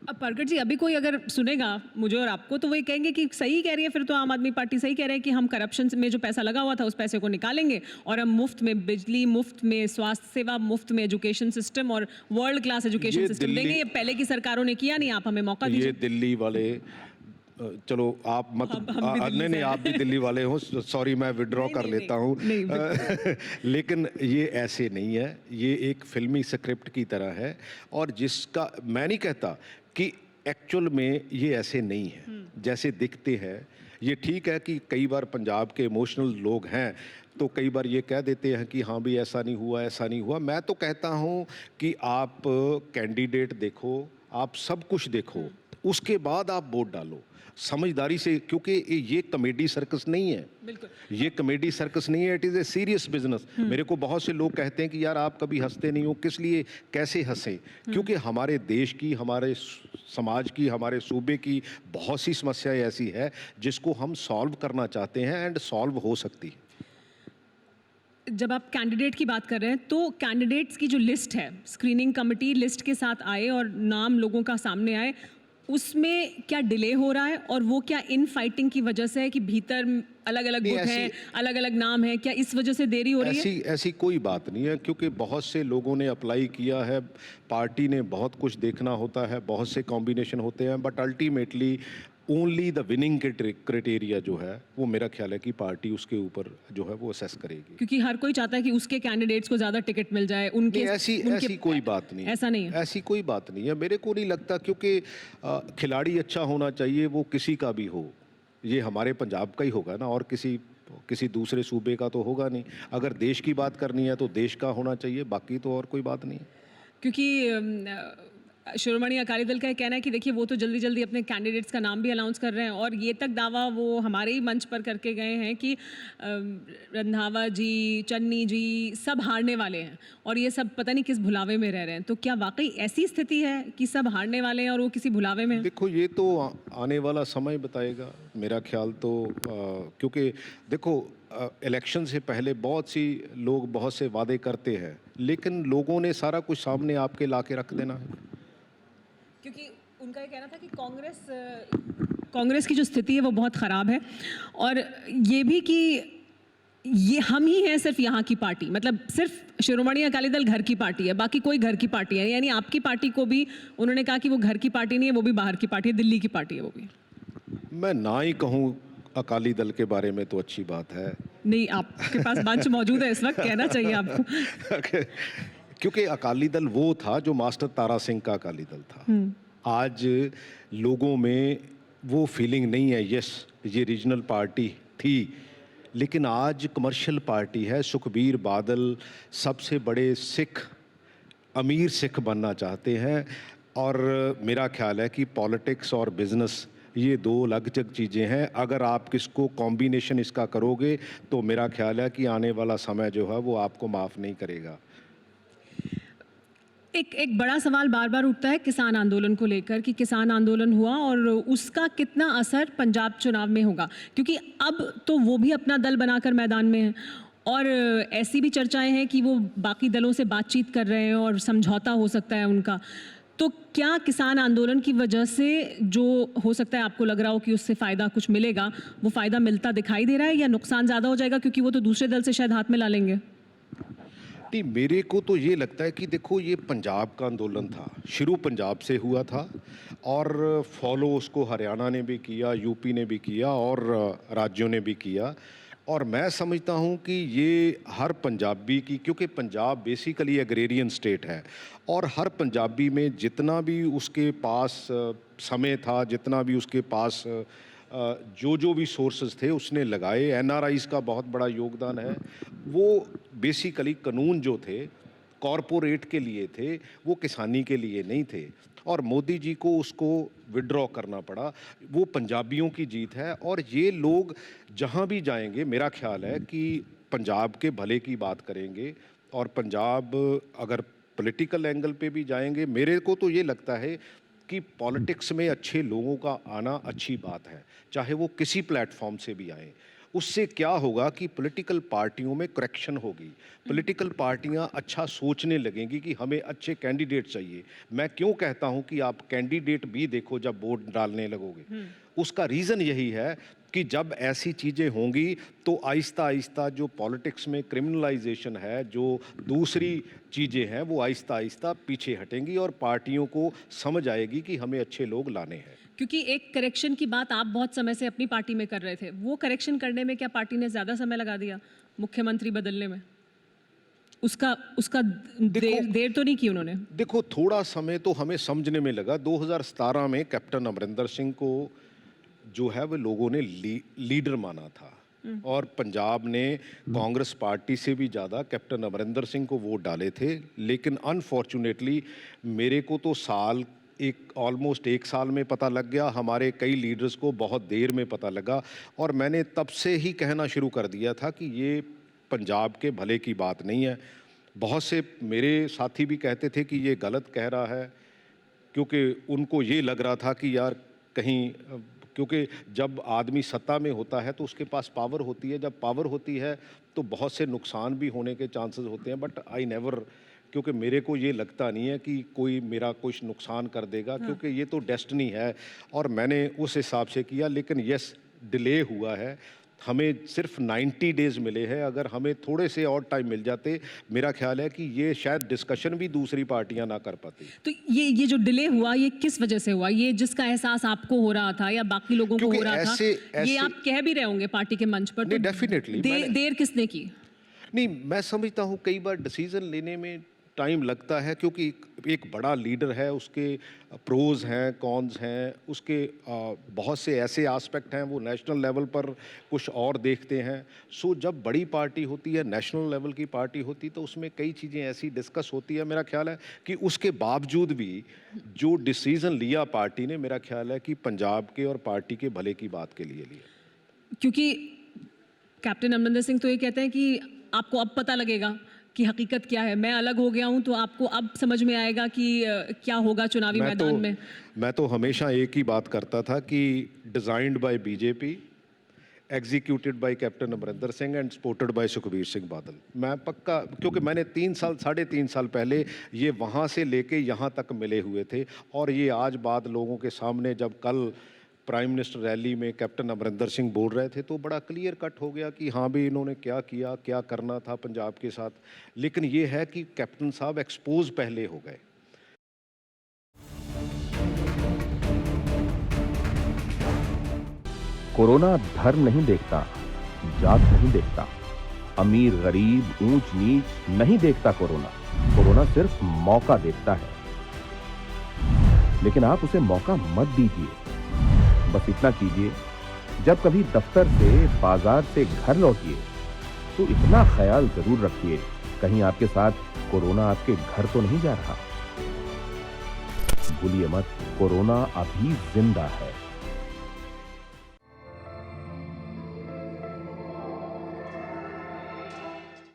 अब प्रगट जी अभी कोई अगर सुनेगा मुझे और आपको तो वही कहेंगे कि सही कह रही है, फिर तो आम आदमी पार्टी सही कह रहे हैं कि हम करप्शन में जो पैसा लगा हुआ था उस पैसे को निकालेंगे और हम मुफ्त में बिजली, मुफ्त में स्वास्थ्य सेवा, मुफ्त में एजुकेशन सिस्टम और वर्ल्ड क्लास एजुकेशन सिस्टम देंगे। ये पहले की सरकारों ने किया नहीं, आप हमें मौका ये दीजिए। दिल्ली वाले चलो आप मत हम भी दिल्ली नहीं से नहीं, हैं। आप भी दिल्ली वाले हो, सॉरी मैं विड्रॉ नहीं, कर नहीं, लेता नहीं, हूँ। नहीं, बिल्कुल। लेकिन ये ऐसे नहीं है, ये एक फिल्मी स्क्रिप्ट की तरह है और जिसका मैं नहीं कहता कि एक्चुअल में ये ऐसे नहीं है जैसे दिखते हैं। ये ठीक है कि कई बार पंजाब के इमोशनल लोग हैं तो कई बार ये कह देते हैं कि हाँ भी ऐसा नहीं हुआ, ऐसा नहीं हुआ। मैं तो कहता हूँ कि आप कैंडिडेट देखो, आप सब कुछ देखो, उसके बाद आप वोट डालो समझदारी से, क्योंकि ये कॉमेडी सर्कस नहीं है। बिल्कुल। ये कॉमेडी सर्कस नहीं है, it is a serious business. मेरे को बहुत से लोग कहते हैं कि यार आप कभी हंसते नहीं हो, किस लिए, कैसे हंसें? क्योंकि हमारे देश की, हमारे समाज की, हमारे सूबे की बहुत सी समस्याएं ऐसी है जिसको हम सॉल्व करना चाहते हैं एंड सॉल्व हो सकती है। जब आप कैंडिडेट की बात कर रहे हैं तो कैंडिडेट्स की जो लिस्ट है, स्क्रीनिंग कमेटी लिस्ट के साथ आए और नाम लोगों का सामने आए, उसमें क्या डिले हो रहा है और वो क्या इन फाइटिंग की वजह से है कि भीतर अलग अलग गुट हैं, अलग अलग नाम है, क्या इस वजह से देरी हो रही है? ऐसी कोई बात नहीं है, क्योंकि बहुत से लोगों ने अप्लाई किया है, पार्टी ने बहुत कुछ देखना होता है, बहुत से कॉम्बिनेशन होते हैं, but ultimately only the winning criteria जो है वो मेरा ख्याल है कि पार्टी उसके ऊपर जो है वो असेस करेगी। क्योंकि हर कोई चाहता है कि उसके कैंडिडेट्स को ज़्यादा टिकट मिल जाए, उनके ऐसी कोई बात नहीं, ऐसा नहीं है, ऐसी कोई बात नहीं है, मेरे को नहीं लगता, क्योंकि खिलाड़ी अच्छा होना चाहिए, वो किसी का भी हो। ये हमारे पंजाब का ही होगा ना, और किसी दूसरे सूबे का तो होगा नहीं। अगर देश की बात करनी है तो देश का होना चाहिए, बाकी तो और कोई बात नहीं है। क्योंकि शिरोमणि अकाली दल का ये कहना है कि देखिए वो तो जल्दी जल्दी अपने कैंडिडेट्स का नाम भी अनाउंस कर रहे हैं और ये तक दावा वो हमारे ही मंच पर करके गए हैं कि रंधावा जी, चन्नी जी सब हारने वाले हैं और ये सब पता नहीं किस भुलावे में रह रहे हैं। तो क्या वाकई ऐसी स्थिति है कि सब हारने वाले हैं और वो किसी भुलावे में हैं? देखो ये तो आने वाला समय बताएगा, मेरा ख्याल तो क्योंकि देखो इलेक्शन से पहले बहुत सी लोग बहुत से वादे करते हैं, लेकिन लोगों ने सारा कुछ सामने आपके ला के रख देना है। क्योंकि उनका ये कहना था कि कांग्रेस की जो स्थिति है वो बहुत ख़राब है और ये भी कि ये हम ही हैं सिर्फ यहाँ की पार्टी, मतलब सिर्फ शिरोमणि अकाली दल घर की पार्टी है, बाकी कोई घर की पार्टी है, यानी आपकी पार्टी को भी उन्होंने कहा कि वो घर की पार्टी नहीं है, वो भी बाहर की पार्टी है, दिल्ली की पार्टी है वो भी। मैं ना ही कहूँ अकाली दल के बारे में तो अच्छी बात है। नहीं, आपके पास मंच मौजूद है इस वक्त, कहना चाहिए आपको। क्योंकि अकाली दल वो था जो मास्टर तारा सिंह का अकाली दल था। आज लोगों में वो फीलिंग नहीं है, यस ये रीजनल पार्टी थी, लेकिन आज कमर्शियल पार्टी है। सुखबीर बादल सबसे बड़े सिख, अमीर सिख बनना चाहते हैं और मेरा ख्याल है कि पॉलिटिक्स और बिजनेस ये दो अलग अलग चीज़ें हैं। अगर आप किसको कॉम्बिनेशन इसका करोगे तो मेरा ख्याल है कि आने वाला समय जो है वो आपको माफ़ नहीं करेगा। एक बड़ा सवाल बार बार उठता है किसान आंदोलन को लेकर कि किसान आंदोलन हुआ और उसका कितना असर पंजाब चुनाव में होगा, क्योंकि अब तो वो भी अपना दल बनाकर मैदान में है और ऐसी भी चर्चाएं हैं कि वो बाकी दलों से बातचीत कर रहे हैं और समझौता हो सकता है उनका। तो क्या किसान आंदोलन की वजह से जो हो सकता है आपको लग रहा हो कि उससे फ़ायदा कुछ मिलेगा, वो फ़ायदा मिलता दिखाई दे रहा है या नुकसान ज़्यादा हो जाएगा क्योंकि वो तो दूसरे दल से शायद हाथ में ला लेंगे? नहीं, मेरे को तो ये लगता है कि देखो ये पंजाब का आंदोलन था, शुरू पंजाब से हुआ था और फॉलो उसको हरियाणा ने भी किया, यूपी ने भी किया और राज्यों ने भी किया। और मैं समझता हूँ कि ये हर पंजाबी की, क्योंकि पंजाब बेसिकली एग्रेरियन स्टेट है और हर पंजाबी में जितना भी उसके पास समय था, जितना भी उसके पास जो भी सोर्सेज थे उसने लगाए। एनआरआईज का बहुत बड़ा योगदान है। वो बेसिकली कानून जो थे कॉरपोरेट के लिए थे, वो किसानी के लिए नहीं थे और मोदी जी को उसको विड्रॉ करना पड़ा। वो पंजाबियों की जीत है और ये लोग जहाँ भी जाएंगे मेरा ख्याल है कि पंजाब के भले की बात करेंगे और पंजाब अगर पॉलिटिकल एंगल पे भी जाएंगे, मेरे को तो ये लगता है कि पॉलिटिक्स में अच्छे लोगों का आना अच्छी बात है, चाहे वो किसी प्लेटफॉर्म से भी आए। उससे क्या होगा कि पॉलिटिकल पार्टियों में करेक्शन होगी, पॉलिटिकल पार्टियां अच्छा सोचने लगेंगी कि हमें अच्छे कैंडिडेट चाहिए। मैं क्यों कहता हूं कि आप कैंडिडेट भी देखो जब वोट डालने लगोगे, उसका रीज़न यही है कि जब ऐसी चीज़ें होंगी तो आहिस्ता आहिस्ता जो पॉलिटिक्स में क्रिमिनलाइजेशन है, जो दूसरी चीज़ें हैं, वो आहिस्ता आहिस्ता पीछे हटेंगी और पार्टियों को समझ आएगी कि हमें अच्छे लोग लाने हैं। क्योंकि एक करेक्शन की बात आप बहुत समय से अपनी पार्टी में कर रहे थे, वो करेक्शन करने में क्या पार्टी ने ज़्यादा समय लगा दिया मुख्यमंत्री बदलने में? उसका उसका देर तो नहीं की उन्होंने? देखो, थोड़ा समय तो हमें समझने में लगा। 2017 में कैप्टन अमरिंदर सिंह को जो है वो लोगों ने लीडर माना था और पंजाब ने कांग्रेस पार्टी से भी ज़्यादा कैप्टन अमरिंदर सिंह को वोट डाले थे। लेकिन अनफॉर्चुनेटली मेरे को तो ऑलमोस्ट एक साल में पता लग गया, हमारे कई लीडर्स को बहुत देर में पता लगा और मैंने तब से ही कहना शुरू कर दिया था कि ये पंजाब के भले की बात नहीं है। बहुत से मेरे साथी भी कहते थे कि ये गलत कह रहा है, क्योंकि उनको ये लग रहा था कि यार कहीं, क्योंकि जब आदमी सत्ता में होता है तो उसके पास पावर होती है, जब पावर होती है तो बहुत से नुकसान भी होने के चांसेस होते हैं। बट आई नेवर, क्योंकि मेरे को ये लगता नहीं है कि कोई मेरा कुछ नुकसान कर देगा, क्योंकि ये तो डेस्टिनी है और मैंने उस हिसाब से किया। लेकिन यस, डिले हुआ है, हमें सिर्फ 90 डेज मिले हैं। अगर हमें थोड़े से और टाइम मिल जाते, मेरा ख्याल है कि ये शायद डिस्कशन भी दूसरी पार्टियां ना कर पाती। तो ये जो डिले हुआ, ये किस वजह से हुआ? ये जिसका एहसास आपको हो रहा था या बाकी लोगों को हो रहा था, ये आप कह भी रहे होंगे पार्टी के मंच पर, तो डेफिनेटली देर किसने की? नहीं, मैं समझता हूँ कई बार डिसीजन लेने में टाइम लगता है, क्योंकि एक बड़ा लीडर है, उसके प्रोज हैं, कॉन्स हैं, उसके बहुत से ऐसे एस्पेक्ट हैं, वो नेशनल लेवल पर कुछ और देखते हैं। सो जब बड़ी पार्टी होती है, नेशनल लेवल की पार्टी होती, तो उसमें कई चीज़ें ऐसी डिस्कस होती है। मेरा ख्याल है कि उसके बावजूद भी जो डिसीज़न लिया पार्टी ने, मेरा ख्याल है कि पंजाब के और पार्टी के भले की बात के लिए लिया। क्योंकि कैप्टन अमरिंदर सिंह तो ये कहते हैं कि आपको अब पता लगेगा कि हकीकत क्या है, मैं अलग हो गया हूं तो आपको अब समझ में आएगा कि क्या होगा चुनावी मैदान में। मैं तो हमेशा एक ही बात करता था कि designed by BJP, executed by captain Amarinder Singh and supported by Sukhbir Singh Badal. मैं पक्का, क्योंकि मैंने 3 साल पहले ये वहाँ से लेके यहाँ तक मिले हुए थे और ये आज बात लोगों के सामने, जब कल प्राइम मिनिस्टर रैली में कैप्टन अमरिंदर सिंह बोल रहे थे, तो बड़ा क्लियर कट हो गया कि हाँ भी इन्होंने क्या किया, क्या करना था पंजाब के साथ। लेकिन ये है कि कैप्टन साहब एक्सपोज पहले हो गए। कोरोना धर्म नहीं देखता, जात नहीं देखता, अमीर गरीब ऊंच नीच नहीं देखता। कोरोना सिर्फ मौका देखता है, लेकिन आप उसे मौका मत दीजिए। बस इतना कीजिए, जब कभी दफ्तर से, बाजार से घर लौटिए तो इतना ख्याल जरूर रखिए, कहीं आपके साथ कोरोना आपके घर तो नहीं जा रहा। भूलिए मत, कोरोना अभी जिंदा है।